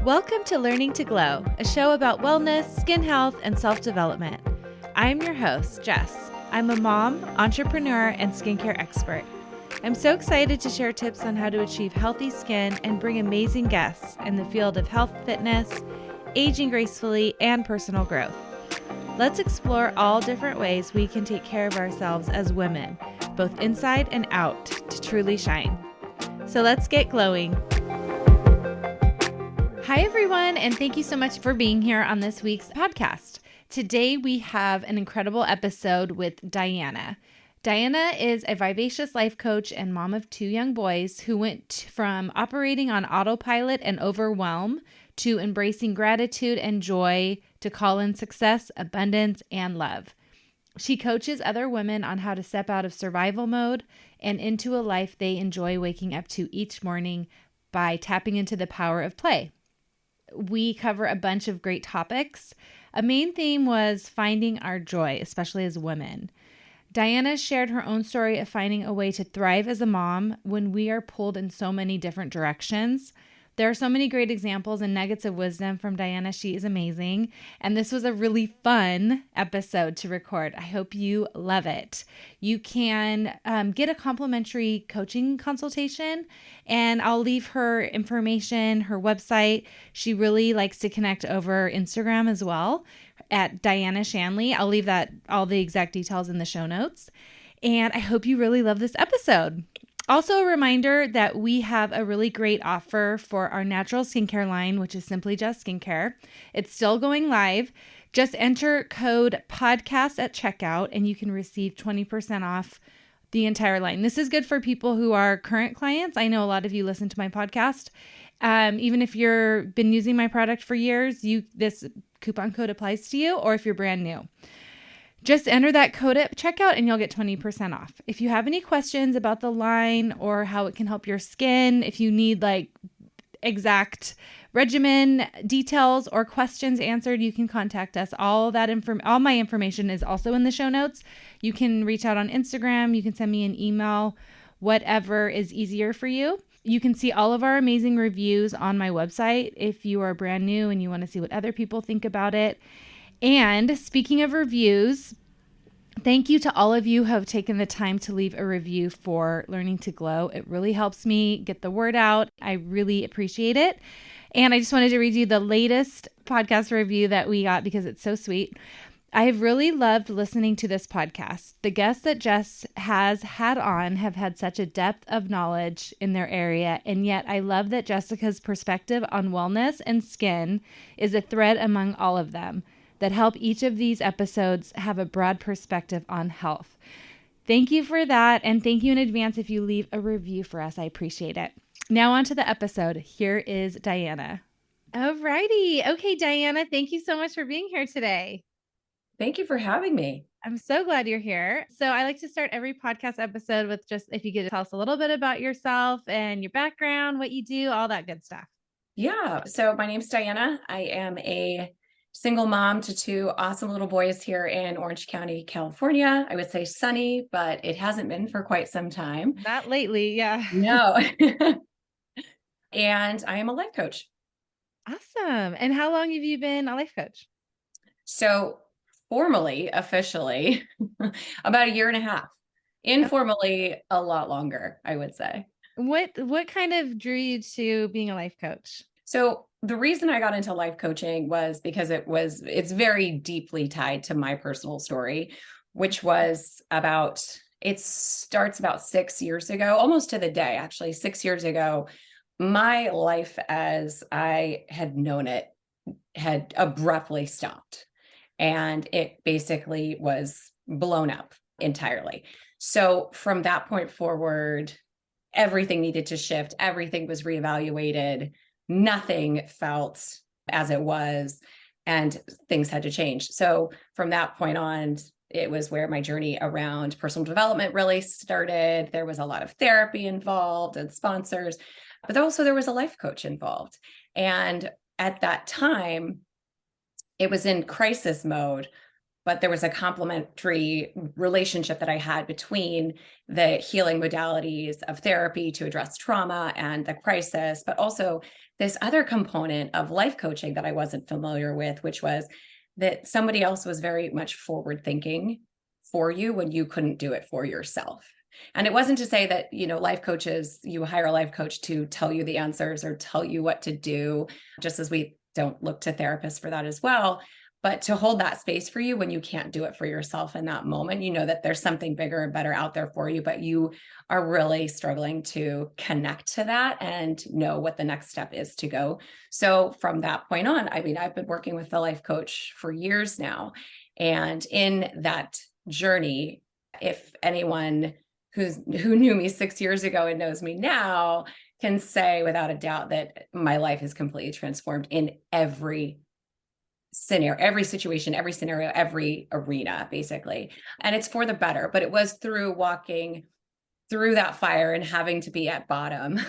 Welcome to Learning to Glow, a show about wellness, skin health, and self-development. I'm your host, Jess. I'm a mom, entrepreneur, and skincare expert. I'm so excited to share tips on how to achieve healthy skin and bring amazing guests in the field of health, fitness, aging gracefully, and personal growth. Let's explore all different ways we can take care of ourselves as women, both inside and out, to truly shine. So let's get glowing. Hi, everyone, and thank you so much for being here on this week's podcast. Today, we have an incredible episode with Diana. Diana is a vivacious life coach and mom of 2 young boys who went from operating on autopilot and overwhelm to embracing gratitude and joy to call in success, abundance, and love. She coaches other women on how to step out of survival mode and into a life they enjoy waking up to each morning by tapping into the power of play. We cover a bunch of great topics. A main theme was finding our joy, especially as women. Diana shared her own story of finding a way to thrive as a mom when we are pulled in so many different directions. There are so many great examples and nuggets of wisdom from Diana. She is amazing. And this was a really fun episode to record. I hope you love it. You can get a complimentary coaching consultation, and I'll leave her information, her website. She really likes to connect over Instagram as well at Diana Shanley. I'll leave all the exact details in the show notes. And I hope you really love this episode. Also, a reminder that we have a really great offer for our natural skincare line, which is Simply Just Skincare. It's still going live. Just enter code podcast at checkout and you can receive 20% off the entire line. This is good for people who are current clients. I know a lot of you listen to my podcast. Even if you've been using my product for years, this coupon code applies to you, or if you're brand new. Just enter that code at checkout and you'll get 20% off. If you have any questions about the line or how it can help your skin, if you need exact regimen details or questions answered, you can contact us. All my information is also in the show notes. You can reach out on Instagram. You can send me an email, whatever is easier for you. You can see all of our amazing reviews on my website if you are brand new and you want to see what other people think about it. And speaking of reviews, thank you to all of you who have taken the time to leave a review for Learning to Glow. It really helps me get the word out. I really appreciate it. And I just wanted to read you the latest podcast review that we got because it's so sweet. I have really loved listening to this podcast. The guests that Jess has had on have had such a depth of knowledge in their area, and yet I love that Jessica's perspective on wellness and skin is a thread among all of them that help each of these episodes have a broad perspective on health. Thank you for that, and thank you in advance if you leave a review for us. I appreciate it. Now on to the episode. Here is Diana. Alrighty. Okay, Diana, thank you so much for being here today. Thank you for having me. I'm so glad you're here. So I like to start every podcast episode with just if you could tell us a little bit about yourself and your background, what you do, all that good stuff. Yeah. So my name's Diana. I am a single mom to 2 awesome little boys here in Orange County, California. I would say sunny, but it hasn't been for quite some time. Not lately. Yeah. No. And I am a life coach. Awesome. And how long have you been a life coach? So formally, officially, about 1.5 years. Informally, a lot longer, I would say. What kind of drew you to being a life coach? So the reason I got into life coaching was because it's very deeply tied to my personal story, which was it starts about 6 years ago, almost to the day, actually 6 years ago. My life as I had known it had abruptly stopped, and it basically was blown up entirely. So from that point forward, everything needed to shift. Everything was reevaluated. Nothing felt as it was, and things had to change. So from that point on, it was where my journey around personal development really started. There was a lot of therapy involved and sponsors, but also there was a life coach involved. And at that time, it was in crisis mode, but there was a complementary relationship that I had between the healing modalities of therapy to address trauma and the crisis, but also this other component of life coaching that I wasn't familiar with, which was that somebody else was very much forward thinking for you when you couldn't do it for yourself. And it wasn't to say that, life coaches, you hire a life coach to tell you the answers or tell you what to do, just as we don't look to therapists for that as well. But to hold that space for you when you can't do it for yourself in that moment, you know that there's something bigger and better out there for you, but you are really struggling to connect to that and know what the next step is to go. So from that point on, I mean, I've been working with the life coach for years now. And in that journey, if anyone who knew me 6 years ago and knows me now can say without a doubt that my life is completely transformed in every scenario, every situation, every scenario, every arena, basically. And it's for the better, but it was through walking through that fire and having to be at bottom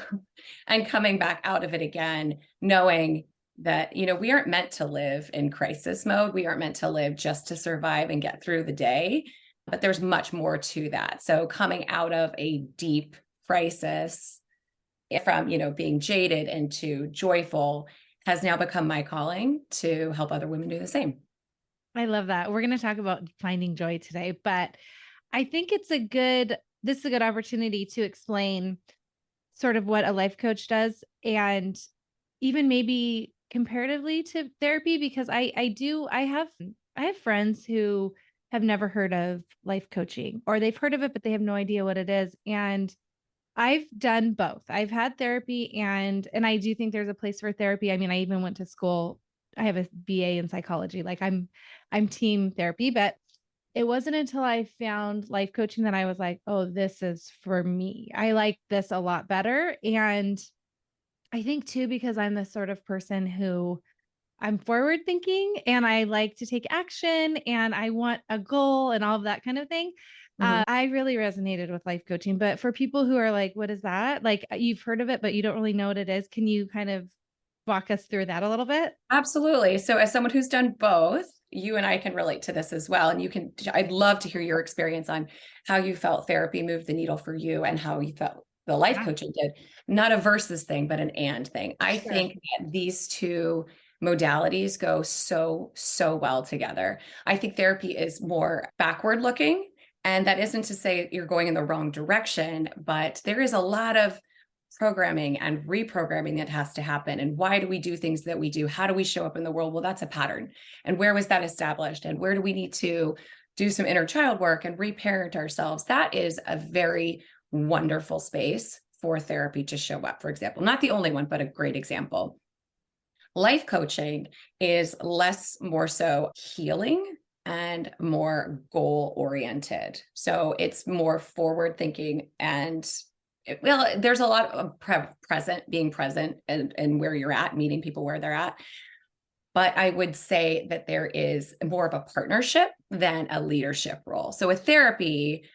and coming back out of it again, knowing that, we aren't meant to live in crisis mode. We aren't meant to live just to survive and get through the day, but there's much more to that. So coming out of a deep crisis from, being jaded into joyful has now become my calling to help other women do the same. I love that. We're going to talk about finding joy today, but I think this is a good opportunity to explain sort of what a life coach does, and even maybe comparatively to therapy, because I have friends who have never heard of life coaching, or they've heard of it, but they have no idea what it is. And I've done both. I've had therapy and I do think there's a place for therapy. I mean, I even went to school. I have a BA in psychology. Like I'm team therapy, but it wasn't until I found life coaching that I was like, oh, this is for me. I like this a lot better. And I think too, because I'm the sort of person who I'm forward thinking and I like to take action and I want a goal and all of that kind of thing. I really resonated with life coaching, but for people who are like, what is that? Like you've heard of it, but you don't really know what it is. Can you kind of walk us through that a little bit? Absolutely. So as someone who's done both, you and I can relate to this as well. And I'd love to hear your experience on how you felt therapy moved the needle for you and how you felt the life coaching did. Not a versus thing, but an and thing. I think that these two modalities go so, so well together. I think therapy is more backward looking. And that isn't to say you're going in the wrong direction, but there is a lot of programming and reprogramming that has to happen. And why do we do things that we do? How do we show up in the world? Well, that's a pattern. And where was that established? And where do we need to do some inner child work and reparent ourselves? That is a very wonderful space for therapy to show up, for example. Not the only one, but a great example. Life coaching is more so healing and more goal oriented. So it's more forward thinking and there's a lot of being present and where you're at, meeting people where they're at. But I would say that there is more of a partnership than a leadership role. So with therapy,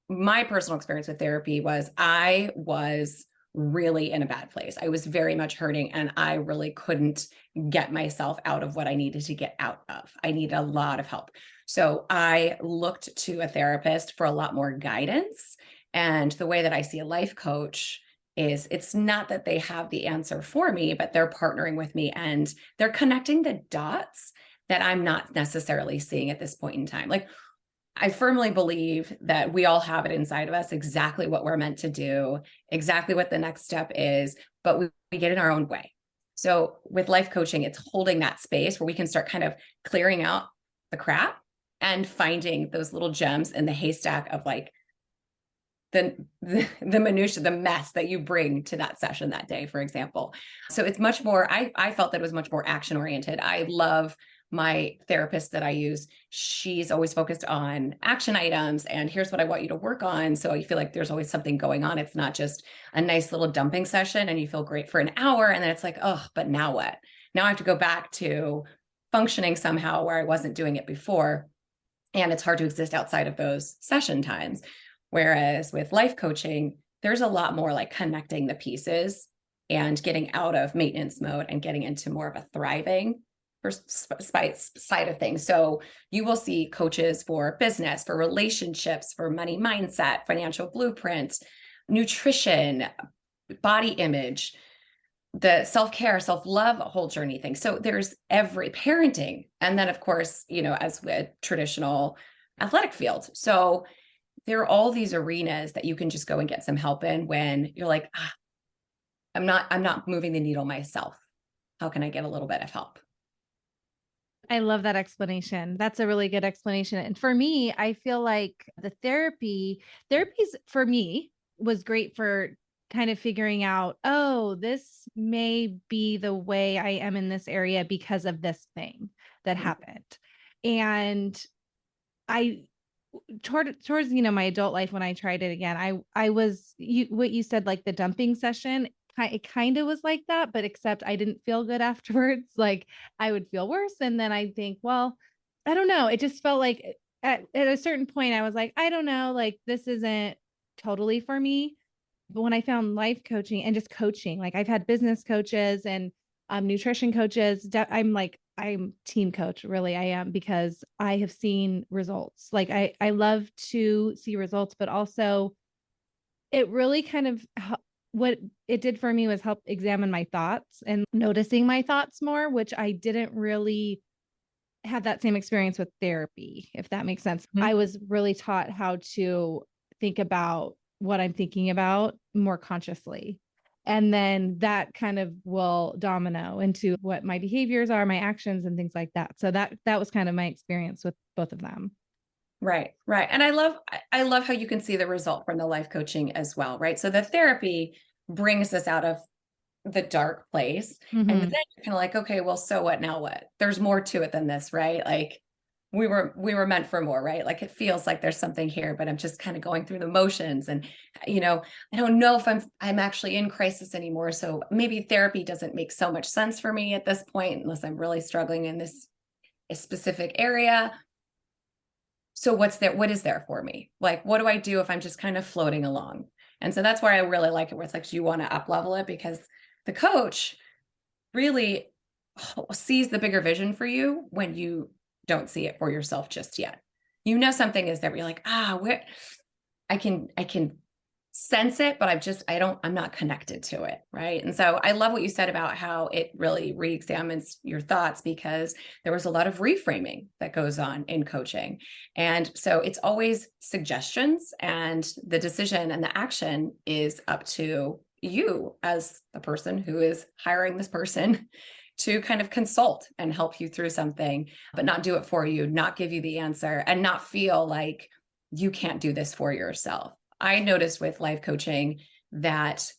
my personal experience with therapy was I was really in a bad place. I was very much hurting and I really couldn't get myself out of what I needed to get out of. I needed a lot of help. So I looked to a therapist for a lot more guidance. And the way that I see a life coach is it's not that they have the answer for me, but they're partnering with me and they're connecting the dots that I'm not necessarily seeing at this point in time. Like I firmly believe that we all have it inside of us, exactly what we're meant to do, exactly what the next step is, but we get in our own way. So with life coaching, it's holding that space where we can start kind of clearing out the crap and finding those little gems in the haystack of like the minutia, the mess that you bring to that session that day, for example. So it's much more, I felt that it was much more action oriented. I love my therapist that I use. She's always focused on action items and here's what I want you to work on. So you feel like there's always something going on. It's not just a nice little dumping session and you feel great for an hour. And then it's like, oh, but now what? Now I have to go back to functioning somehow where I wasn't doing it before. And it's hard to exist outside of those session times. Whereas with life coaching, there's a lot more like connecting the pieces and getting out of maintenance mode and getting into more of a thriving side of things. So you will see coaches for business, for relationships, for money mindset, financial blueprints, nutrition, body image, the self-care, self-love whole journey thing. So there's every parenting. And then of course, as with traditional athletic field. So there are all these arenas that you can just go and get some help in when you're like, I'm not moving the needle myself. How can I get a little bit of help? I love that explanation. That's a really good explanation. And for me, I feel like the therapies for me was great for kind of figuring out, oh, this may be the way I am in this area because of this thing that happened. And I towards my adult life, when I tried it again, I was what you said, like the dumping session, it kind of was like that, but except I didn't feel good afterwards. Like I would feel worse, and then I think, well, I don't know, it just felt like at a certain point I was like, I don't know, like this isn't totally for me. But when I found life coaching and just coaching, like I've had business coaches and nutrition coaches, I'm team coach, really I am, because I have seen results. Like I love to see results, but also it really kind of what it did for me was help examine my thoughts and noticing my thoughts more, which I didn't really have that same experience with therapy, if that makes sense. Mm-hmm. I was really taught how to think about what I'm thinking about more consciously. And then that kind of will domino into what my behaviors are, my actions, and things like that. So that was kind of my experience with both of them. Right, right. And I love how you can see the result from the life coaching as well, right? So the therapy brings us out of the dark place. And then you're kind of like, okay, well, so what now what? There's more to it than this, right? Like we were meant for more, right? Like it feels like there's something here, but I'm just kind of going through the motions. And I don't know if I'm actually in crisis anymore. So maybe therapy doesn't make so much sense for me at this point, unless I'm really struggling in this specific area. So what's there? What is there for me? Like, what do I do if I'm just kind of floating along? And so that's why I really like it, where it's like, you want to up level it, because the coach really sees the bigger vision for you when you don't see it for yourself just yet. Something is there, you're like, where I can sense it, but I'm not connected to it. Right. And so I love what you said about how it really re-examines your thoughts, because there was a lot of reframing that goes on in coaching. And so it's always suggestions, and the decision and the action is up to you as the person who is hiring this person to kind of consult and help you through something, but not do it for you, not give you the answer, and not feel like you can't do this for yourself. I noticed with life coaching that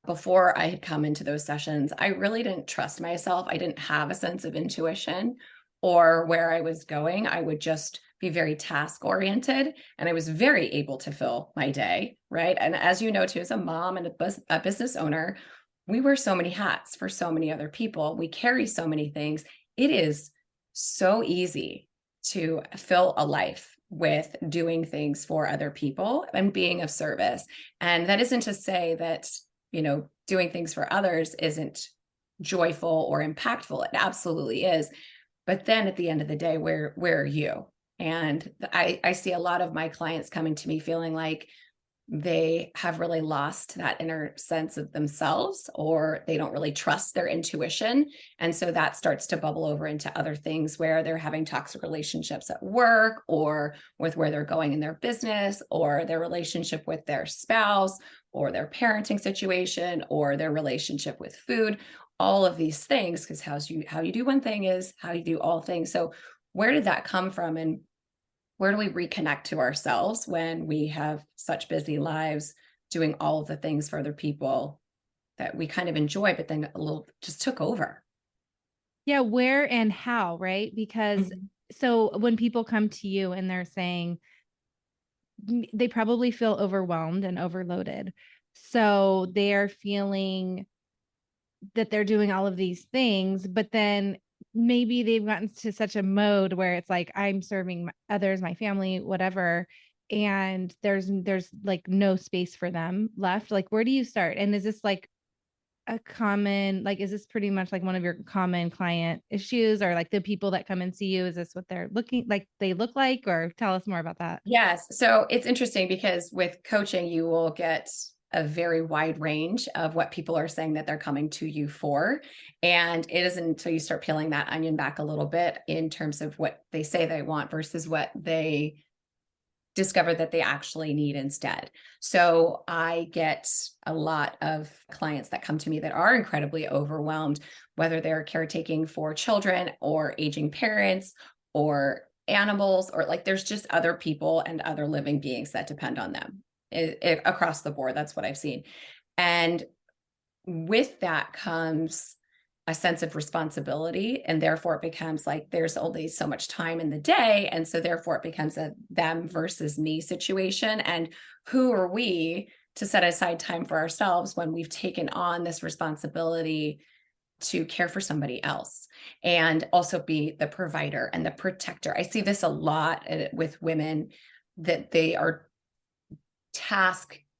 before I had come into those sessions, I really didn't trust myself. I didn't have a sense of intuition or where I was going. I would just be very task oriented, and I was very able to fill my day. Right. And as you know, too, as a mom and a business owner, we wear so many hats for so many other people. We carry so many things. It is so easy to fill a life with doing things for other people and being of service. And that isn't to say that, doing things for others isn't joyful or impactful. It absolutely is. But then at the end of the day, where are you? And I see a lot of my clients coming to me feeling like they have really lost that inner sense of themselves, or they don't really trust their intuition. And so that starts to bubble over into other things, where they're having toxic relationships at work, or with where they're going in their business, or their relationship with their spouse, or their parenting situation, or their relationship with food, all of these things, because how you do one thing is how you do all things. So where did that come from? And where do we reconnect to ourselves when we have such busy lives doing all of the things for other people that we kind of enjoy, but then a little just took over? Yeah, where and how, right? Because so when people come to you and they're saying they probably feel overwhelmed and overloaded. So they're feeling that they're doing all of these things, but then maybe they've gotten to such a mode where it's like, I'm serving others, my family, whatever, and there's like no space for them left. Like, where do you start? And is this like a common, like, is this pretty much like one of your common client issues, or like the people that come and see you? Is this what they're looking like, they look like, or tell us more about that? Yes. So it's interesting because with coaching, you will get a very wide range of what people are saying that they're coming to you for. And it isn't until you start peeling that onion back a little bit in terms of what they say they want versus what they discover that they actually need instead. So I get a lot of clients that come to me that are incredibly overwhelmed, whether they're caretaking for children or aging parents or animals, or like there's just other people and other living beings that depend on them across the board. That's what I've seen. And with that comes a sense of responsibility, and therefore it becomes like there's only so much time in the day, and so therefore it becomes a them versus me situation. And who are we to set aside time for ourselves when we've taken on this responsibility to care for somebody else and also be the provider and the protector? I see this a lot with women, that they are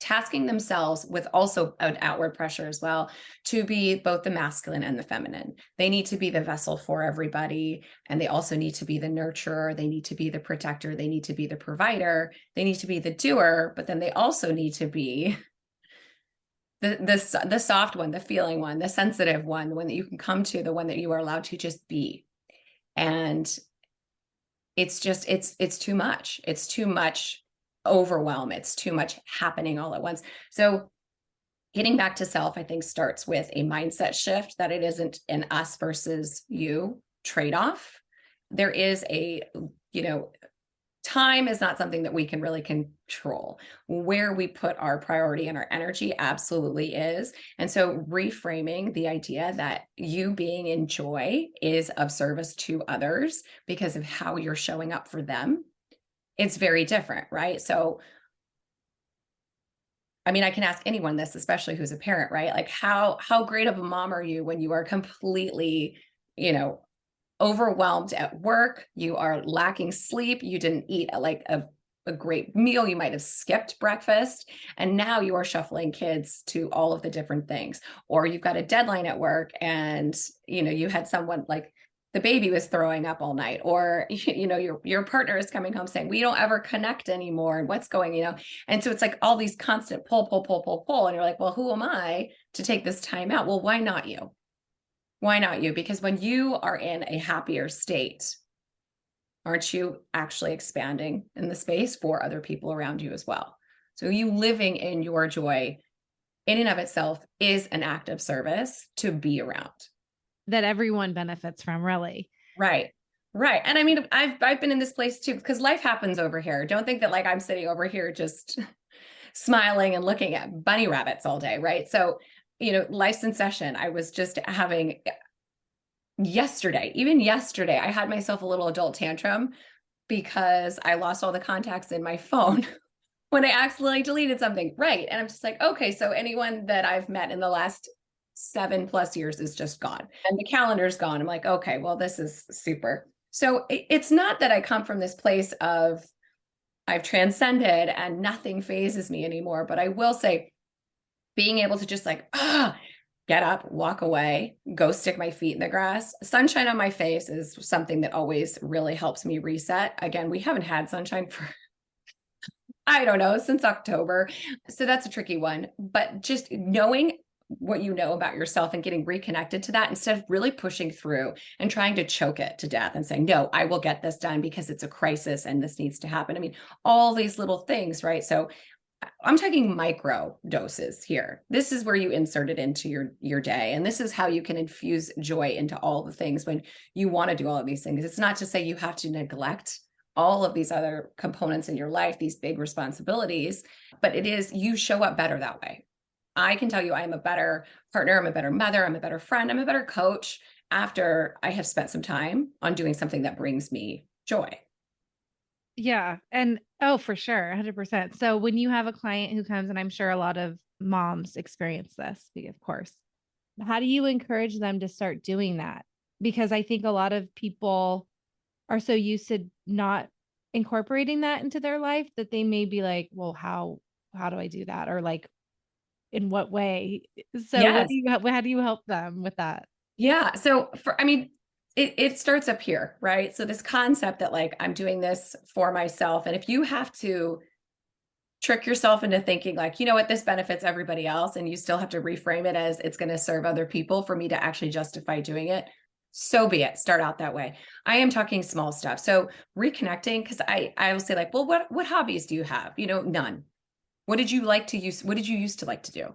tasking themselves with also an outward pressure as well to be both the masculine and the feminine. They need to be the vessel for everybody, and they also need to be the nurturer, they need to be the protector, they need to be the provider, they need to be the doer, but then they also need to be the soft one, the feeling one, the sensitive one, the one that you can come to, the one that you are allowed to just be. And it's just it's too much. It's too much overwhelm. It's too much happening all at once. So getting back to self, I think, starts with a mindset shift that it isn't an us versus you trade-off. There is time is not something that we can really control. Where we put our priority and our energy absolutely is. And so reframing the idea that you being in joy is of service to others because of how you're showing up for them, it's very different, right? So, I mean, I can ask anyone this, especially who's a parent, right? Like how great of a mom are you when you are completely, overwhelmed at work, you are lacking sleep, you didn't eat a great meal, you might have skipped breakfast, and now you are shuffling kids to all of the different things. Or you've got a deadline at work and you had someone like the baby was throwing up all night, or your partner is coming home saying we don't ever connect anymore, and what's going, and so it's like all these constant pull, and you're like, well, who am I to take this time out? Well, why not you? Why not you? Because when you are in a happier state, aren't you actually expanding in the space for other people around you as well? So you living in your joy in and of itself is an act of service to be around. That everyone benefits from, really. Right. Right. And I mean, I've been in this place too, because life happens over here. Don't think that like I'm sitting over here just smiling and looking at bunny rabbits all day, right? So, life's in session. I was just having even yesterday, I had myself a little adult tantrum because I lost all the contacts in my phone when I accidentally deleted something. Right. And I'm just like, okay, so anyone that I've met in the last 7+ years is just gone and the calendar's gone. I'm like, okay, well, this is super. So it's not that I come from this place of I've transcended and nothing phases me anymore, but I will say being able to just like, get up, walk away, go stick my feet in the grass. Sunshine on my face is something that always really helps me reset. Again, we haven't had sunshine for, I don't know, since October. So that's a tricky one. But just knowing what you know about yourself and getting reconnected to that instead of really pushing through and trying to choke it to death and saying, no, I will get this done because it's a crisis and this needs to happen. I mean, all these little things, right? So I'm taking micro doses here. This is where you insert it into your day. And this is how you can infuse joy into all the things when you want to do all of these things. It's not to say you have to neglect all of these other components in your life, these big responsibilities, but it is, you show up better that way. I can tell you I am a better partner, I'm a better mother, I'm a better friend, I'm a better coach after I have spent some time on doing something that brings me joy. Yeah. And for sure, 100%. So when you have a client who comes, and I'm sure a lot of moms experience this, of course, how do you encourage them to start doing that? Because I think a lot of people are so used to not incorporating that into their life that they may be like, well, how do I do that? Or like, in what way? So Yes. how do you help them with that? Yeah. So it starts up here, right? So this concept that like I'm doing this for myself. And if you have to trick yourself into thinking like, you know what, this benefits everybody else, and you still have to reframe it as it's going to serve other people for me to actually justify doing it, so be it. Start out that way. I am talking small stuff. So reconnecting, because I will say like, well, what hobbies do you have? None. What did you like to use? What did you used to like to do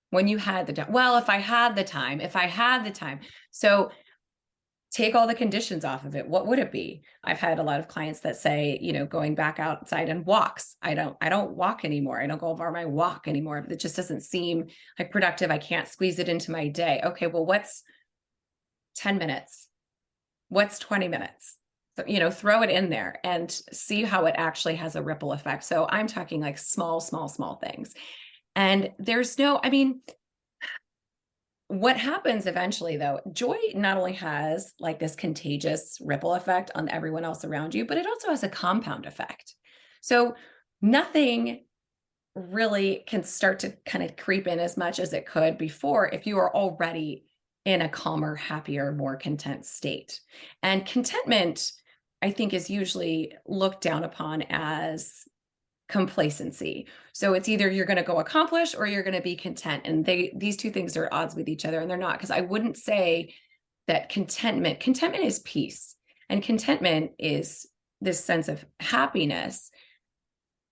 when you had the time? Well, if I had the time. So take all the conditions off of it. What would it be? I've had a lot of clients that say, going back outside and walks. I don't walk anymore. I don't go for my walk anymore. It just doesn't seem like productive. I can't squeeze it into my day. Okay, well, what's 10 minutes? What's 20 minutes? So, throw it in there and see how it actually has a ripple effect. So I'm talking like small, small, small things. And what happens eventually, though, joy not only has like this contagious ripple effect on everyone else around you, but it also has a compound effect. So nothing really can start to kind of creep in as much as it could before if you are already in a calmer, happier, more content state. And contentment, I think, is usually looked down upon as complacency. So it's either you're going to go accomplish or you're going to be content. And these two things are at odds with each other, and they're not, because I wouldn't say that contentment is peace, and contentment is this sense of happiness.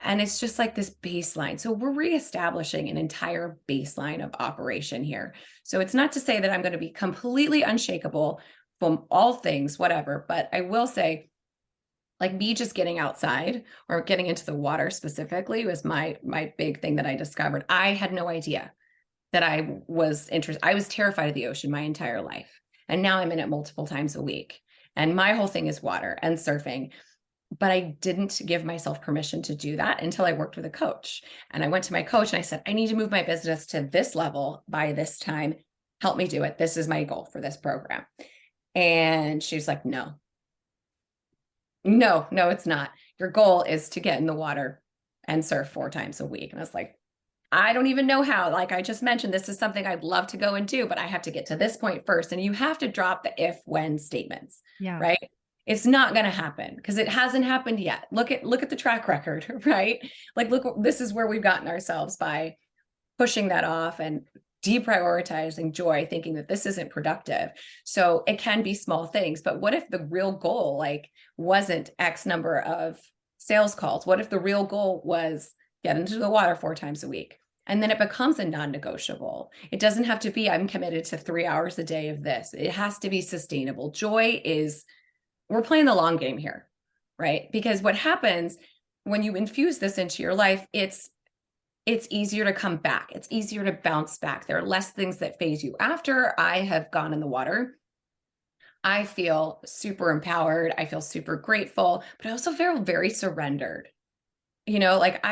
And it's just like this baseline. So we're reestablishing an entire baseline of operation here. So it's not to say that I'm going to be completely unshakable from all things, whatever, but I will say, like, me just getting outside or getting into the water specifically was my big thing that I discovered. I had no idea that I was interested. I was terrified of the ocean my entire life. And now I'm in it multiple times a week. And my whole thing is water and surfing. But I didn't give myself permission to do that until I worked with a coach. And I went to my coach and I said, I need to move my business to this level by this time. Help me do it. This is my goal for this program. And she's like, no, it's not. Your goal is to get in the water and surf 4 times a week. And I was like, I don't even know how. Like I just mentioned, this is something I'd love to go and do, but I have to get to this point first. And you have to drop the if when statements, Yeah. right? It's not going to happen because it hasn't happened yet. Look at the track record, right? Like, look, this is where we've gotten ourselves by pushing that off and deprioritizing joy, thinking that this isn't productive. So it can be small things, but what if the real goal like wasn't X number of sales calls? What if the real goal was get into the water 4 times a week? And then it becomes a non-negotiable. It doesn't have to be, I'm committed to 3 hours a day of this. It has to be sustainable. Joy is, we're playing the long game here, right? Because what happens when you infuse this into your life, it's easier to come back. It's easier to bounce back. There are less things that phase you. After I have gone in the water, I feel super empowered. I feel super grateful, but I also feel very surrendered. Like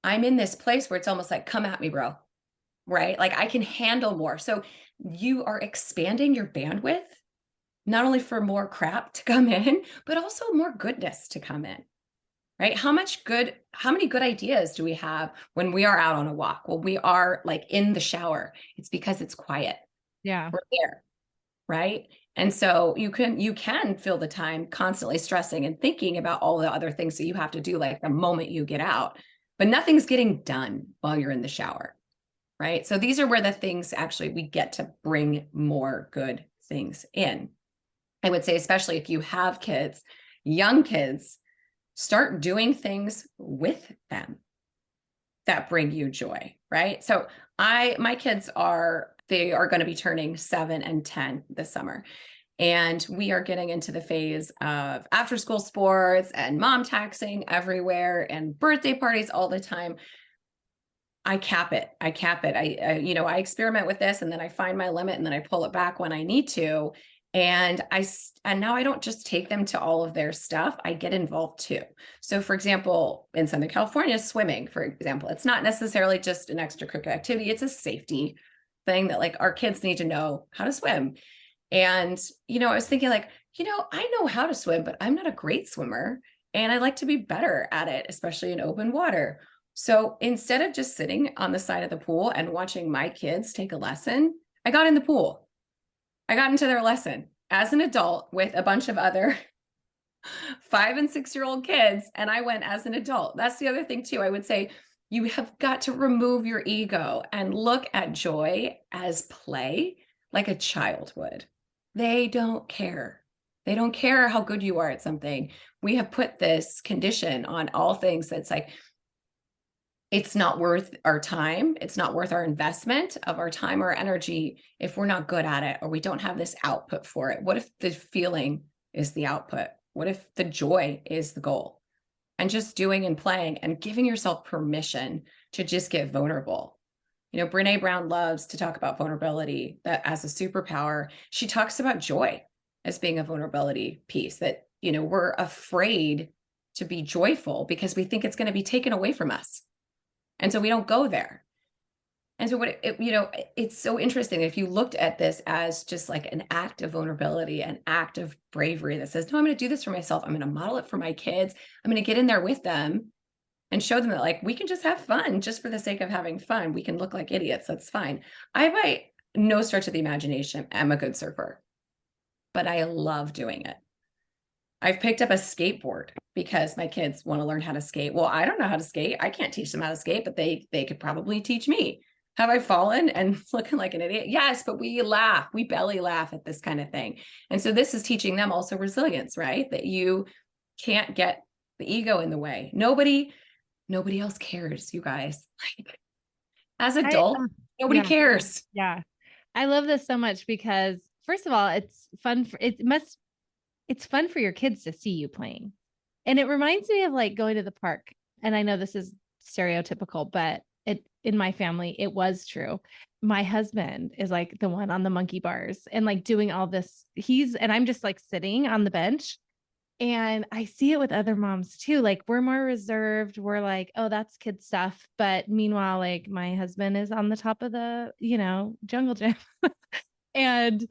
I'm in this place where it's almost like, come at me, bro. Right? Like I can handle more. So you are expanding your bandwidth, not only for more crap to come in, but also more goodness to come in. Right? How many good ideas do we have when we are out on a walk? Well, we are like in the shower. It's because it's quiet. Yeah. We're there. Right? And so you can fill the time constantly stressing and thinking about all the other things that you have to do, like the moment you get out, but nothing's getting done while you're in the shower. Right? So these are where the things actually we get to bring more good things in. I would say, especially if you have kids, young kids, start doing things with them that bring you joy, right? So my kids are going to be turning 7 and 10 this summer. And we are getting into the phase of after school sports and mom taxing everywhere and birthday parties all the time. I cap it. I experiment with this and then I find my limit and then I pull it back when I need to. And now I don't just take them to all of their stuff. I get involved too. So for example, in Southern California, swimming, for example, it's not necessarily just an extracurricular activity. It's a safety thing that like our kids need to know how to swim. And, I was thinking like, I know how to swim, but I'm not a great swimmer and I like to be better at it, especially in open water. So instead of just sitting on the side of the pool and watching my kids take a lesson, I got in the pool. I got into their lesson as an adult with a bunch of other 5 and 6-year-old kids. And I went as an adult. That's the other thing too. I would say you have got to remove your ego and look at joy as play like a child would. They don't care. They don't care how good you are at something. We have put this condition on all things that's like, it's not worth our time. It's not worth our investment of our time or energy if we're not good at it or we don't have this output for it. What if the feeling is the output? What if the joy is the goal? And just doing and playing and giving yourself permission to just get vulnerable. You know, Brene Brown loves to talk about vulnerability that as a superpower. She talks about joy as being a vulnerability piece that, you know, we're afraid to be joyful because we think it's going to be taken away from us. And so we don't go there. And so it's so interesting if you looked at this as just like an act of vulnerability, an act of bravery that says, no, I'm going to do this for myself. I'm going to model it for my kids. I'm going to get in there with them and show them that like, we can just have fun just for the sake of having fun. We can look like idiots. That's fine. I, by no stretch of the imagination, am a good surfer, but I love doing it. I've picked up a skateboard because my kids want to learn how to skate. Well, I don't know how to skate. I can't teach them how to skate, but they could probably teach me. Have I fallen and looking like an idiot? Yes, but we laugh. We belly laugh at this kind of thing. And so this is teaching them also resilience, right? That you can't get the ego in the way. Nobody else cares, you guys. Like, as adults, nobody cares. Yeah. I love this so much because first of all, it's fun it's fun for your kids to see you playing. And it reminds me of like going to the park. And I know this is stereotypical, but in my family, it was true. My husband is like the one on the monkey bars and like doing all this. And I'm just like sitting on the bench. And I see it with other moms too. Like we're more reserved. We're like, oh, that's kid stuff. But meanwhile, like my husband is on the top of the, jungle gym. And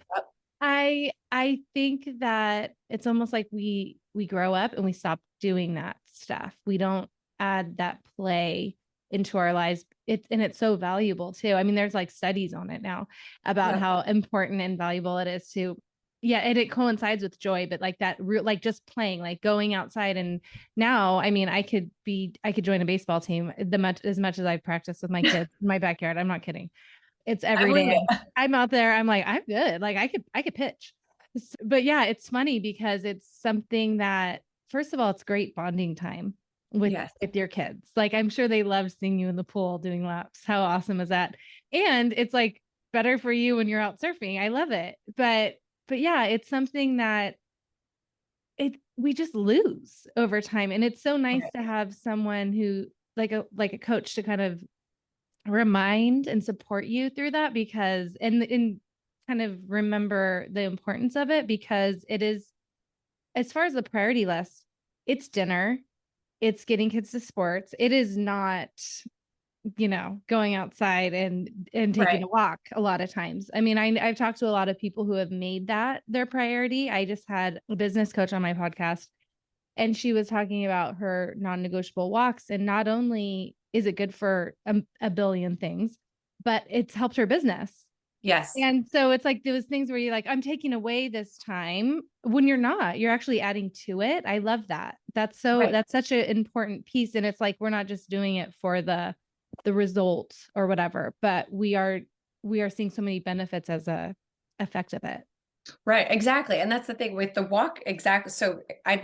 I think that it's almost like we grow up and we stop doing that stuff. We don't add that play into our lives. It's so valuable too. I mean, there's like studies on it now about how important and valuable it is to, and it coincides with joy, but like that real, like just playing, like going outside. And now, I mean, I could join a baseball team as much as I've practiced with my kids in my backyard. I'm not kidding. It's every day. I'm out there. I'm like, I'm good. Like I could pitch. But yeah, it's funny because it's something that, first of all, it's great bonding time with your kids. Like I'm sure they love seeing you in the pool doing laps. How awesome is that? And it's like better for you when you're out surfing. I love it. But yeah, it's something that we just lose over time. And it's so nice to have someone who like a coach to kind of remind and support you through that, because and kind of remember the importance of it, because it is, as far as the priority list, it's dinner, it's getting kids to sports. It is not, going outside and taking a walk a lot of times. I mean, I've talked to a lot of people who have made that their priority. I just had a business coach on my podcast, and she was talking about her non-negotiable walks. And not only is it good for a billion things, but it's helped her business. Yes. And so it's like those things where you're like, I'm taking away this time, when you're not, you're actually adding to it. I love that. That's such an important piece. And it's like, we're not just doing it for the result or whatever, but we are seeing so many benefits as a effect of it. Right. Exactly. And that's the thing with the walk. Exactly. So I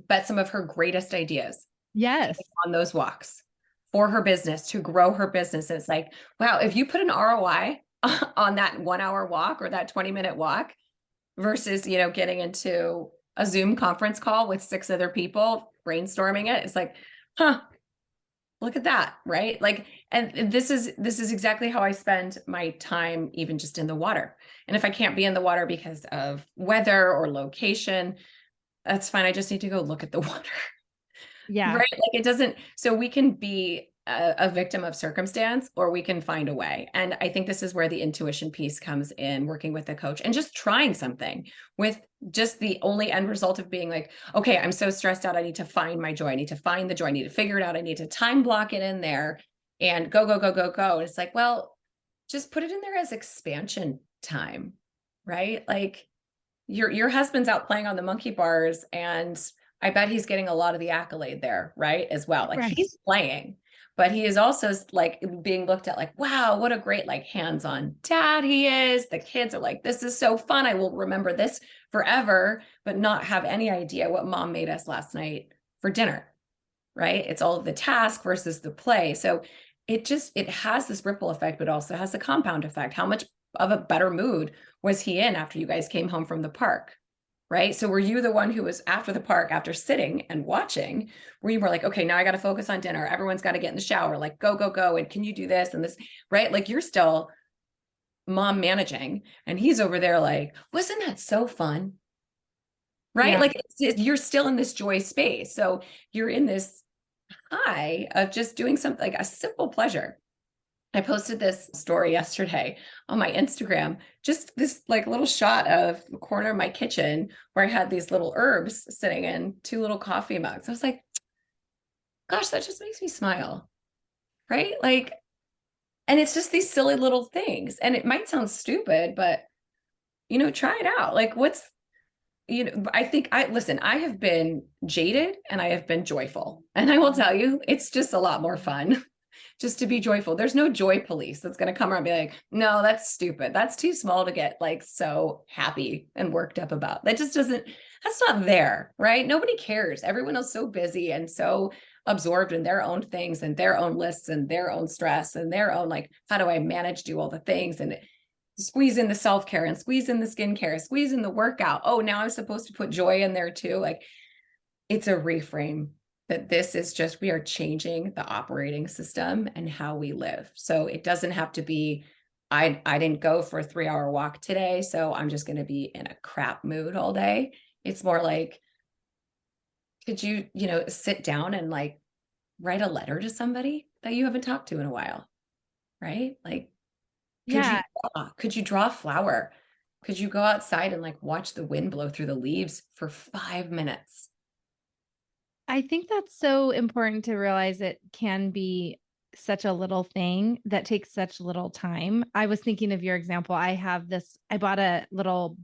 bet some of her greatest ideas. Yes. On those walks for her business, to grow her business. And it's like, wow, if you put an ROI on that 1 hour walk or that 20-minute walk versus, getting into a Zoom conference call with 6 other people brainstorming it, it's like, look at that. Right. Like, and this is exactly how I spend my time, even just in the water. And if I can't be in the water because of weather or location, that's fine. I just need to go look at the water. Yeah. Right. Like it doesn't, so we can be a victim of circumstance, or we can find a way. And I think this is where the intuition piece comes in, working with a coach and just trying something with just the only end result of being like, okay, I'm so stressed out. I need to find my joy. I need to find the joy. I need to figure it out. I need to time block it in there and go, go, go, go, go. And it's like, well, just put it in there as expansion time, right? Like your husband's out playing on the monkey bars, and I bet he's getting a lot of the accolade there, right? As well. Like Right. he's playing, but he is also like being looked at like, wow, what a great like hands-on dad he is. The kids are like, this is so fun. I will remember this forever, but not have any idea what mom made us last night for dinner, right? It's all of the task versus the play. So it has this ripple effect, but also has a compound effect. How much of a better mood was he in after you guys came home from the park? Right. So were you the one who was after the park, after sitting and watching, where you were like, okay, now I got to focus on dinner. Everyone's got to get in the shower, like go, go, go. And can you do this and this? Right. Like you're still mom managing, and he's over there like, wasn't that so fun? Right. Yeah. Like you're still in this joy space. So you're in this high of just doing something like a simple pleasure. I posted this story yesterday on my Instagram, just this like little shot of the corner of my kitchen where I had these little herbs sitting in two little coffee mugs. I was like, gosh, that just makes me smile. Right. Like, and it's just these silly little things. And it might sound stupid, but try it out. Like I think I have been jaded and I have been joyful. And I will tell you, it's just a lot more fun just to be joyful. There's no joy police that's going to come around and be like, no, that's stupid. That's too small to get like so happy and worked up about. That's not there, right? Nobody cares. Everyone is so busy and so absorbed in their own things and their own lists and their own stress and their own, like, how do I manage, do all the things and squeeze in the self-care and squeeze in the skincare, squeeze in the workout. Oh, now I'm supposed to put joy in there too. Like it's a reframe that this is just, we are changing the operating system and how we live. So it doesn't have to be, I didn't go for a 3-hour walk today, so I'm just going to be in a crap mood all day. It's more like, could you, sit down and like write a letter to somebody that you haven't talked to in a while, right? Like, Yeah. could you draw a flower? Could you go outside and like watch the wind blow through the leaves for 5 minutes? I think that's so important to realize it can be such a little thing that takes such little time. I was thinking of your example. I bought a little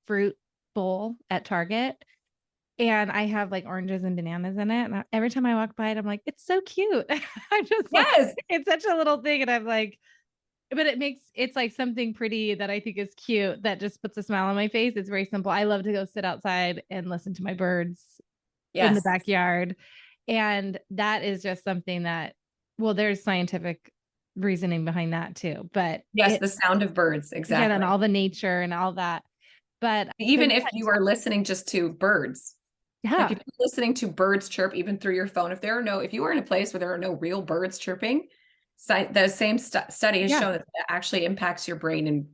fruit bowl at Target, and I have like oranges and bananas in it. And every time I walk by it, I'm like, it's so cute. I'm just like, Yes. it's such a little thing. And I'm like, but it's like something pretty that I think is cute that just puts a smile on my face. It's very simple. I love to go sit outside and listen to my birds in the Yes. backyard. And that is just something that, well, there's scientific reasoning behind that too. But Yes, the sound of birds, again, and exactly. all the nature and all that. But Even if yeah, you are listening just to birds, like yeah, if you're listening to birds chirp even through your phone, if you are in a place where there are no real birds chirping, the same study has yeah. shown that actually impacts your brain and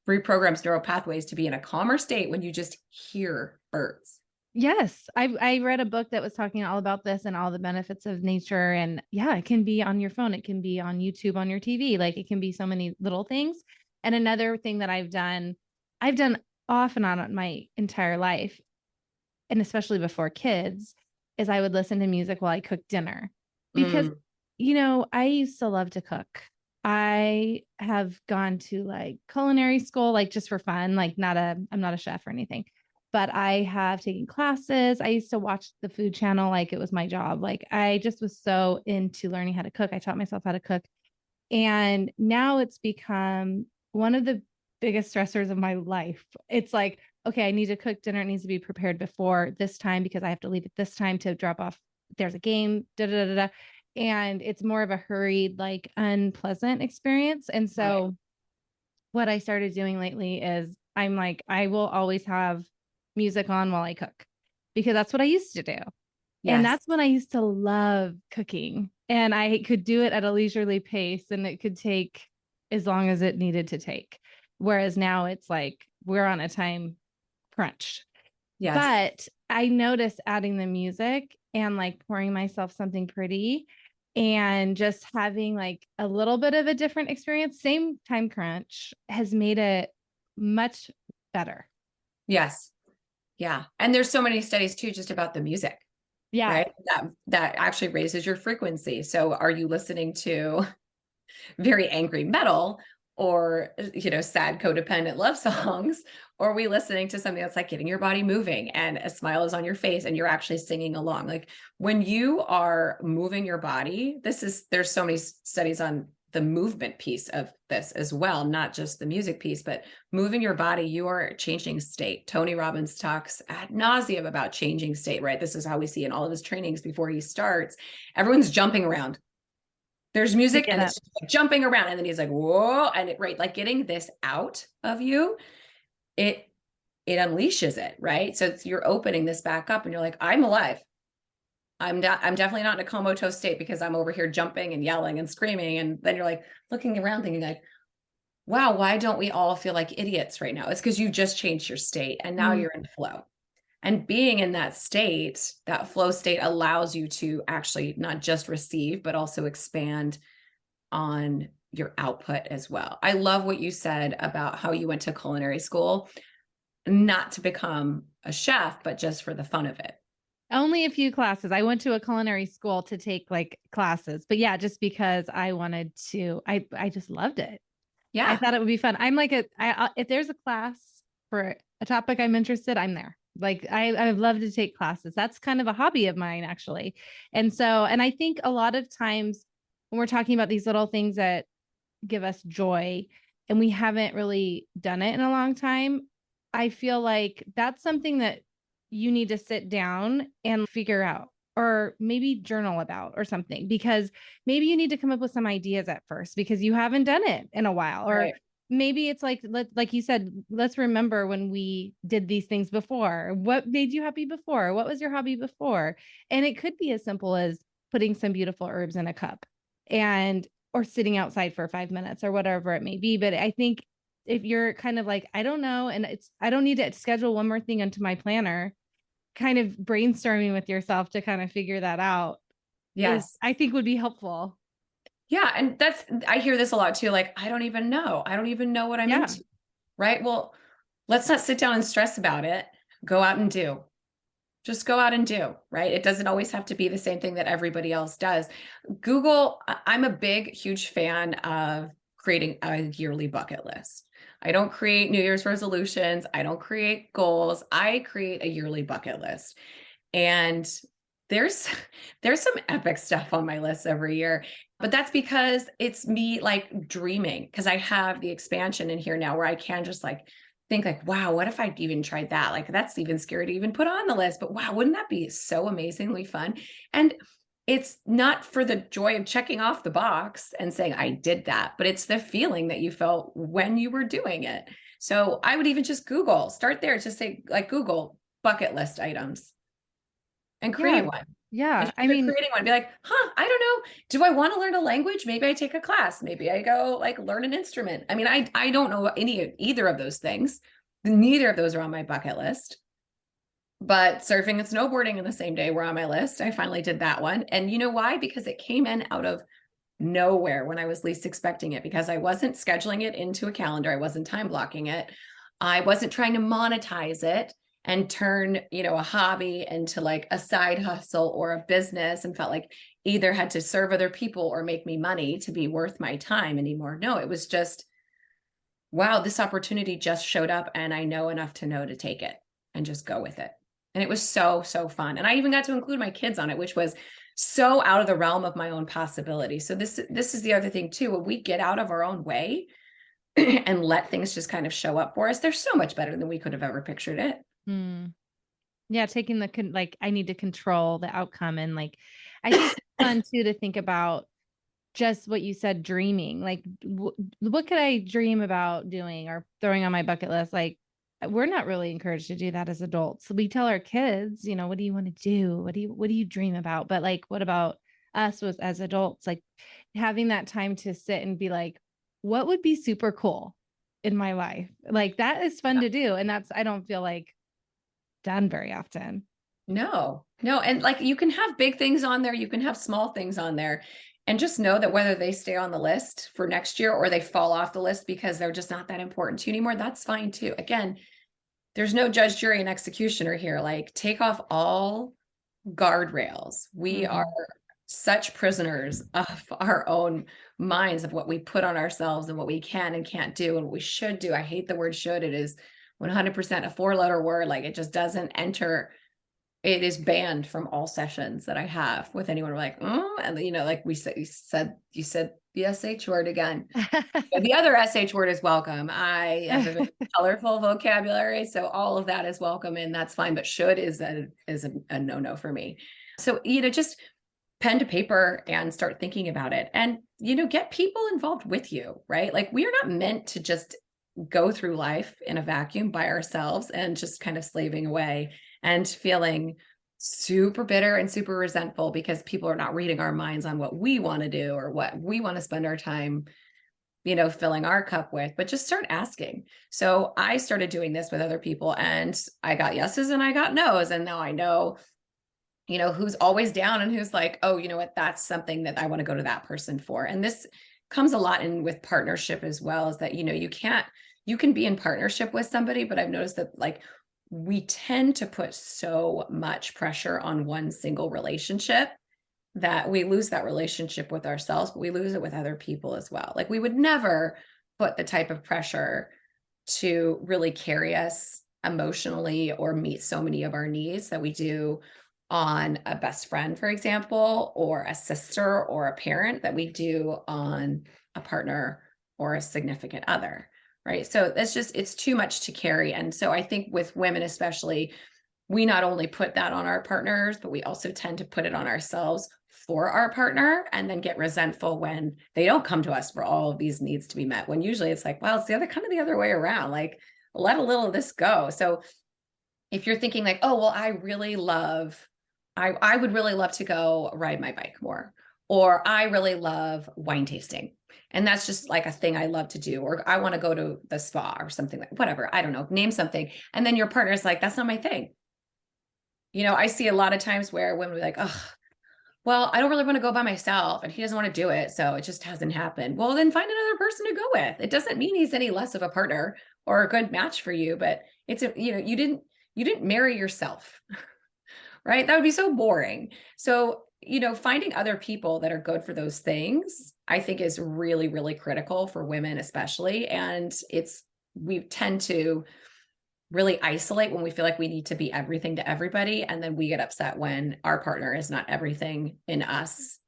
reprograms neural pathways to be in a calmer state when you just hear birds. Yes, I read a book that was talking all about this and all the benefits of nature. And yeah, it can be on your phone, it can be on YouTube, on your TV, like it can be so many little things. And another thing that I've done off and on my entire life, and especially before kids, is I would listen to music while I cook dinner because Mm, I used to love to cook. I have gone to like culinary school, like just for fun, like I'm not a chef or anything, but I have taken classes. I used to watch the Food Channel like it was my job. Like I just was so into learning how to cook. I taught myself how to cook. And now it's become one of the biggest stressors of my life. It's like, okay, I need to cook dinner. It needs to be prepared before this time because I have to leave at this time to drop off. There's a game, da da da da. And it's more of a hurried, like unpleasant experience. And right. so what I started doing lately is I'm like, I will always have music on while I cook because that's what I used to do. And Yes. that's when I used to love cooking. And I could do it at a leisurely pace and it could take as long as it needed to take. Whereas now it's like we're on a time crunch. Yes. But I notice adding the music and like pouring myself something pretty And just having like a little bit of a different experience, same time crunch, has made it much better. Yes. Yeah. And there's so many studies too, just about the music, Yeah. right? That actually raises your frequency. So are you listening to very angry metal or, sad codependent love songs? Or are we listening to something that's like getting your body moving and a smile is on your face and you're actually singing along? Like when you are moving your body, there's so many studies on the movement piece of this as well, not just the music piece, but moving your body, you are changing state. Tony Robbins talks ad nauseum about changing state, right? This is how we see in all of his trainings before he starts. Everyone's jumping around. There's music Get and up. it's like jumping around. And then he's like, whoa. And right, like getting this out of you, it unleashes it, right? So you're opening this back up and you're like, I'm alive. I'm definitely not in a comatose state because I'm over here jumping and yelling and screaming. And then you're like looking around thinking like, wow, why don't we all feel like idiots right now? It's because you just changed your state and now you're in flow. And being in that state, that flow state allows you to actually not just receive, but also expand on your output as well. I love what you said about how you went to culinary school, not to become a chef, but just for the fun of it. Only a few classes. I went to a culinary school to take like classes, but yeah, just because I wanted to, I just loved it. I Yeah. thought it would be fun. I'm like if there's a class for a topic I'm interested, I'm there. Like I love to take classes. That's kind of a hobby of mine actually. And I think a lot of times when we're talking about these little things that give us joy and we haven't really done it in a long time, I feel like that's something that you need to sit down and figure out or maybe journal about or something, because maybe you need to come up with some ideas at first because you haven't done it in a while. Or Right. maybe it's like you said, let's remember when we did these things before. What made you happy before? What was your hobby before? And it could be as simple as putting some beautiful herbs in a cup and or sitting outside for 5 minutes or whatever it may be. But I think if you're kind of like, I don't know, and I don't need to schedule one more thing into my planner, kind of brainstorming with yourself to kind of figure that out is, Yes. I think, would be helpful. Yeah. And I hear this a lot too. Like, I don't even know. I don't even know what I'm Yeah. into. Right. Well, let's not sit down and stress about it. Go out and do. Just go out and do, right? It doesn't always have to be the same thing that everybody else does. I'm a big, huge fan of creating a yearly bucket list. I don't create New Year's resolutions. I don't create goals. I create a yearly bucket list. And there's there's some epic stuff on my list every year. But that's because it's me like dreaming, because I have the expansion in here now where I can just like think like, wow, what if I even tried that? Like that's even scary to even put on the list. But wow, wouldn't that be so amazingly fun? And it's not for the joy of checking off the box and saying I did that, but it's the feeling that you felt when you were doing it. So I would even just start there, just say like Google bucket list items and Yeah. create one. And Yeah. if I you're mean, creating one, be like, I don't know. Do I want to learn a language? Maybe I take a class. Maybe I go like learn an instrument. I mean, I don't know either of those things. Neither of those are on my bucket list. But surfing and snowboarding in the same day were on my list. I finally did that one. And you know why? Because it came in out of nowhere when I was least expecting it, because I wasn't scheduling it into a calendar. I wasn't time blocking it. I wasn't trying to monetize it and turn, a hobby into like a side hustle or a business, and felt like either had to serve other people or make me money to be worth my time anymore. No, it was just, wow, this opportunity just showed up and I know enough to know to take it and just go with it. And it was so, so fun. And I even got to include my kids on it, which was so out of the realm of my own possibility. So this is the other thing too. When we get out of our own way and let things just kind of show up for us, they're so much better than we could have ever pictured it. yeah, taking like, I need to control the outcome. And like, I think it's fun too to think about just what you said, dreaming. Like, what could I dream about doing or throwing on my bucket list? Like, we're not really encouraged to do that as adults. We tell our kids, what do you want to do? What do you dream about? But like, what about us as adults? Like, having that time to sit and be like, what would be super cool in my life? Like, that is fun Yeah. to do. And I don't feel like done very often. No, no. And like you can have big things on there, you can have small things on there. And just know that whether they stay on the list for next year or they fall off the list because they're just not that important to you anymore, that's fine too. Again, there's no judge, jury, and executioner here. Like, take off all guardrails. We are Mhm. such prisoners of our own minds, of what we put on ourselves and what we can and can't do and what we should do. I hate the word should. It is 100% a 4-letter word. Like, it just doesn't enter. It is banned from all sessions that I have with anyone. We're like, and like you said the SH word again. The other SH word is welcome. I have a very colorful vocabulary, so all of that is welcome, and that's fine. But should is a no-no for me. So, just pen to paper and start thinking about it, and get people involved with you, right? Like, we are not meant to just go through life in a vacuum by ourselves and just kind of slaving away and feeling super bitter and super resentful because people are not reading our minds on what we want to do or what we want to spend our time filling our cup with. But just start asking. So I started doing this with other people, and I got yeses and I got nos. And now I know, who's always down and who's like, oh, you know what, that's something that I want to go to that person for. And this comes a lot in with partnership as well, is that, you can be in partnership with somebody, but I've noticed that, like, we tend to put so much pressure on one single relationship that we lose that relationship with ourselves, but we lose it with other people as well. Like, we would never put the type of pressure to really carry us emotionally or meet so many of our needs that we do on a best friend, for example, or a sister or a parent, that we do on a partner or a significant other. Right. So it's too much to carry. And so I think with women, especially, we not only put that on our partners, but we also tend to put it on ourselves for our partner, and then get resentful when they don't come to us for all of these needs to be met. When usually it's like, well, it's the other way around. Like, let a little of this go. So if you're thinking like, oh, well, I would really love to go ride my bike more, or I really love wine tasting. And that's just like a thing I love to do, or I want to go to the spa or something, like whatever. I don't know, name something. And then your partner's like, that's not my thing. I see a lot of times where women are like, oh, well, I don't really want to go by myself, and he doesn't want to do it, so it just hasn't happened. Well, then find another person to go with. It doesn't mean he's any less of a partner or a good match for you, but you didn't marry yourself, right? That would be so boring. So, finding other people that are good for those things, I think, is really, really critical for women, especially. And we tend to really isolate when we feel like we need to be everything to everybody. And then we get upset when our partner is not everything in us,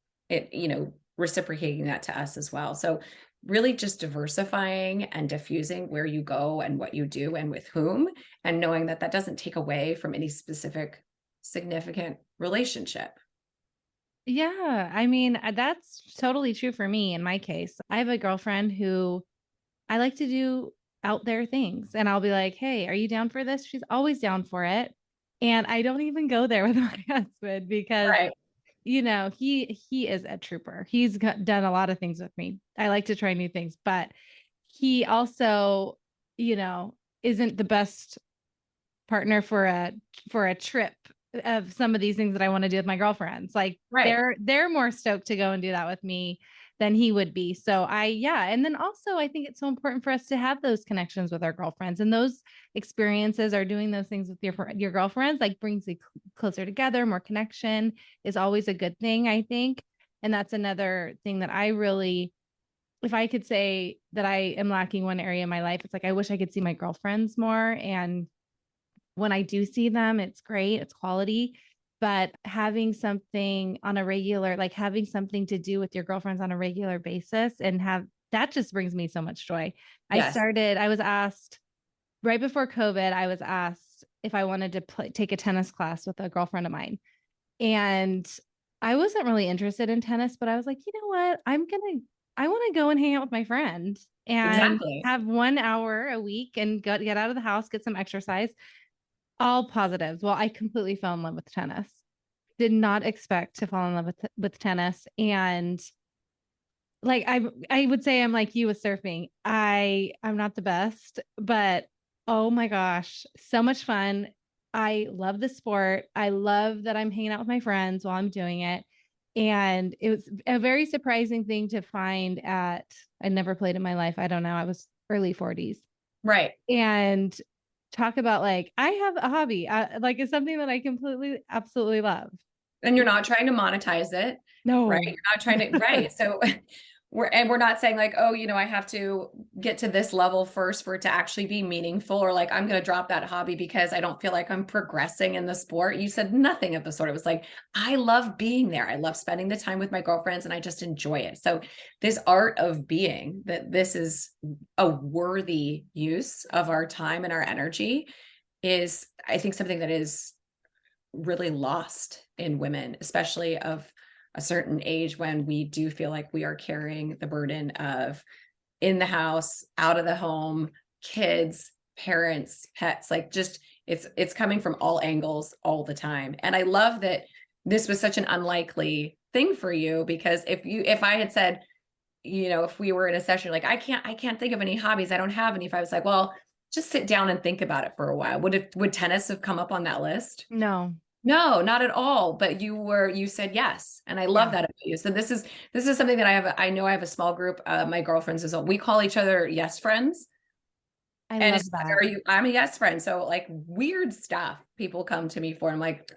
reciprocating that to us as well. So really just diversifying and diffusing where you go and what you do and with whom, and knowing that that doesn't take away from any specific significant relationship. Yeah, I mean, that's totally true for me in my case. I have a girlfriend who I like to do out there things, and I'll be like, "Hey, are you down for this?" She's always down for it. And I don't even go there with my husband because Right. he is a trooper. Done a lot of things with me. I like to try new things, but he also, you know, isn't the best partner for a trip of some of these things that I want to do with my girlfriends. Like, Right. they're more stoked to go and do that with me than he would be. So yeah. And then also I think it's so important for us to have those connections with our girlfriends, and those experiences, are doing those things with your girlfriends, like, brings you closer together. More connection is always a good thing, I think. And that's another thing that I really, if I could say that I am lacking one area in my life, it's like, I wish I could see my girlfriends more. And when I do see them, it's great, it's quality. But having something on a regular, like having something to do with your girlfriends on a regular basis, and have that, just brings me so much joy. Yes. I was asked right before COVID, I was asked if I wanted to take a tennis class with a girlfriend of mine. And I wasn't really interested in tennis, but I was like, you know what? I want to go and hang out with my friend and Exactly. have 1 hour a week and get out of the house, get some exercise. All positives. Well, I completely fell in love with tennis. Did not expect to fall in love with tennis. And like, I would say I'm like you with surfing. I'm not the best, but oh my gosh, so much fun. I love the sport. I love that I'm hanging out with my friends while I'm doing it. And it was a very surprising thing to find I never played in my life. I don't know. I was early 40s. Right. And talk about like, I have a hobby. Like it's something that I completely, absolutely love. And you're not trying to monetize it, right? No. You're not trying to, right. So we're not saying like, oh, I have to get to this level first for it to actually be meaningful, or like, I'm going to drop that hobby because I don't feel like I'm progressing in the sport. You said nothing of the sort. It was like, I love being there. I love spending the time with my girlfriends and I just enjoy it. So this art of being, that this is a worthy use of our time and our energy, is, I think, something that is really lost in women, especially of a certain age, when we do feel like we are carrying the burden of in the house, out of the home, kids, parents, pets, like just it's coming from all angles all the time. And I love that this was such an unlikely thing for you, because if I had said, if we were in a session like, I can't think of any hobbies, I don't have any. If I was like, well, just sit down and think about it for a while, would tennis have come up on that list? No. No, not at all. But you said yes. And I love Yeah. that about you. So this is something that I know I have a small group, my girlfriends as well. We call each other yes friends. I And love it's like, that. I'm a yes friend. So like weird stuff people come to me for. I'm like,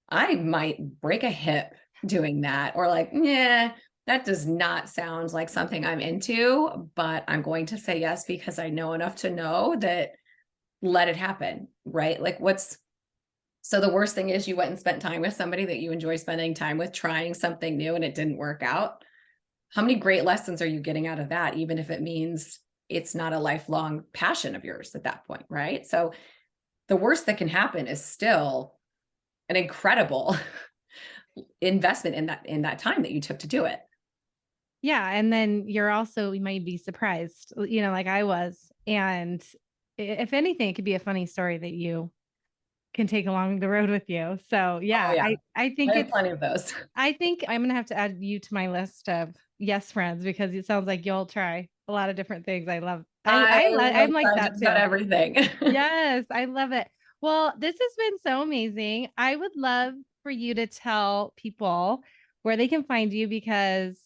I might break a hip doing that. Or like, yeah, that does not sound like something I'm into, but I'm going to say yes because I know enough to know that, let it happen. Right. Like so the worst thing is you went and spent time with somebody that you enjoy spending time with, trying something new, and it didn't work out. How many great lessons are you getting out of that, even if it means it's not a lifelong passion of yours at that point, right? So the worst that can happen is still an incredible investment in that time that you took to do it. Yeah. And then you might be surprised, like I was. And if anything, it could be a funny story that you can take along the road with you. So Oh yeah, yeah, I think I have plenty of those. I think I'm going to have to add you to my list of yes friends, because it sounds like you'll try a lot of different things. I love, I I'm love like trying that just about too. everything. Yes. I love it. Well, this has been so amazing. I would love for you to tell people where they can find you, because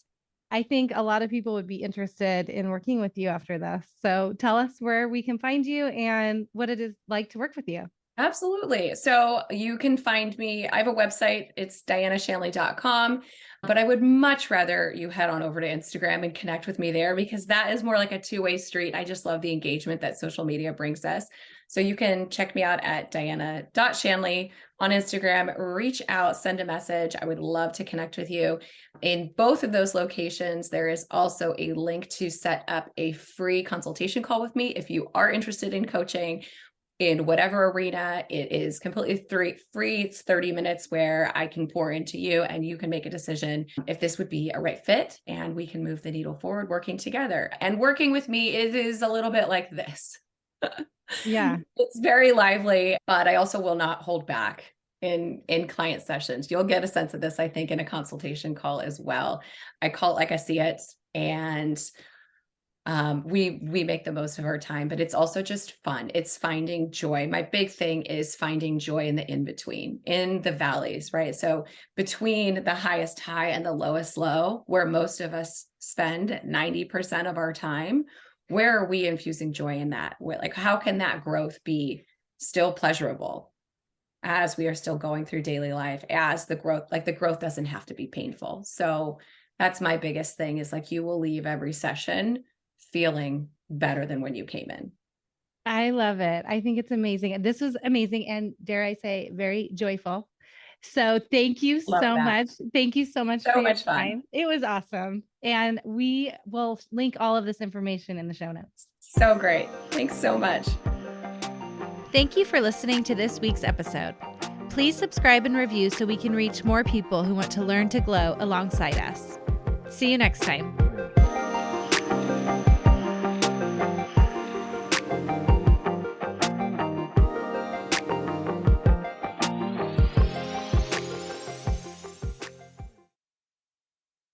I think a lot of people would be interested in working with you after this. So tell us where we can find you and what it is like to work with you. Absolutely. So you can find me. I have a website. It's dianashanley.com, but I would much rather you head on over to Instagram and connect with me there, because that is more like a two-way street. I just love the engagement that social media brings us. So you can check me out at diana.shanley on Instagram, reach out, send a message. I would love to connect with you. In both of those locations, there is also a link to set up a free consultation call with me if you are interested in coaching in whatever arena. It is completely free. It's 30 minutes where I can pour into you and you can make a decision if this would be a right fit, and we can move the needle forward working together. And working with me is a little bit like this. Yeah. It's very lively, but I also will not hold back in client sessions. You'll get a sense of this, I think, in a consultation call as well. I call it like I see it, and we make the most of our time, but it's also just fun. It's finding joy. My big thing is finding joy in the in-between, in the valleys, right? So between the highest high and the lowest low, where most of us spend 90% of our time, where are we infusing joy in that? Like, how can that growth be still pleasurable as we are still going through daily life, as the growth doesn't have to be painful. So that's my biggest thing, is like, you will leave every session feeling better than when you came in. I love it. I think it's amazing. This was amazing. And dare I say, very joyful. So thank you Love so that. much. Thank you so much for So your much fun. time. It was awesome. And we will link all of this information in the show notes. So great. Thanks so much. Thank you for listening to this week's episode. Please subscribe and review so we can reach more people who want to learn to glow alongside us. See you next time.